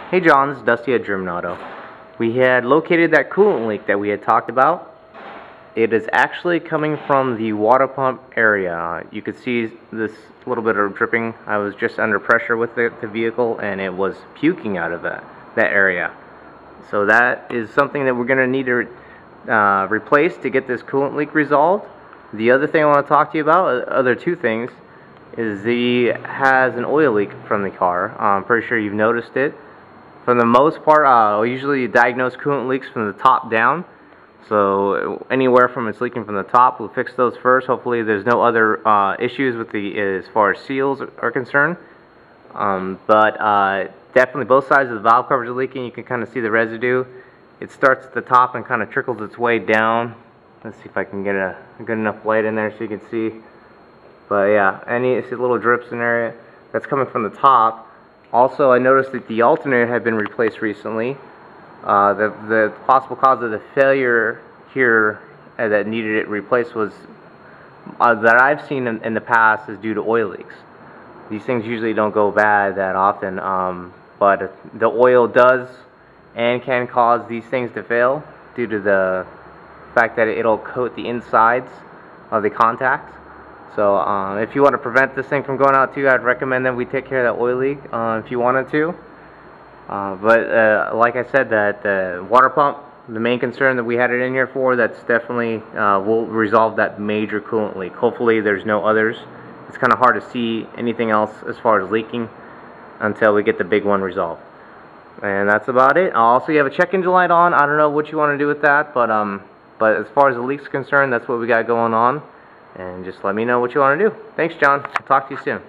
Hey John, this is Dusty at German Auto. We had located that coolant leak that we had talked about. It is actually coming from the water pump area. You could see this little bit of dripping. I was just under pressure with the vehicle and it was puking out of that area. So that is something that we're going to need to replace to get this coolant leak resolved. The other thing I want to talk to you about, other two things, is has an oil leak from the car. I'm pretty sure you've noticed it. For the most part, we usually diagnose coolant leaks from the top down. So anywhere from it's leaking from the top, we'll fix those first. Hopefully there's no other issues with as far as seals are concerned. Definitely both sides of the valve covers are leaking. You can kind of see the residue. It starts at the top and kind of trickles its way down. Let's see if I can get a good enough light in there so you can see. But yeah, see little drips in area. That's coming from the top. Also, I noticed that the alternator had been replaced recently. The possible cause of the failure here that needed it replaced was that I've seen in the past is due to oil leaks. These things usually don't go bad that often, but the oil does and can cause these things to fail due to the fact that it'll coat the insides of the contacts. So if you want to prevent this thing from going out too, I'd recommend that we take care of that oil leak if you wanted to. Like I said, that water pump, the main concern that we had it in here for, that's definitely will resolve that major coolant leak. Hopefully there's no others. It's kind of hard to see anything else as far as leaking until we get the big one resolved. And that's about it. Also, you have a check engine light on. I don't know what you want to do with that, but as far as the leak's concerned, that's what we got going on. And just let me know what you want to do. Thanks, John. I'll talk to you soon.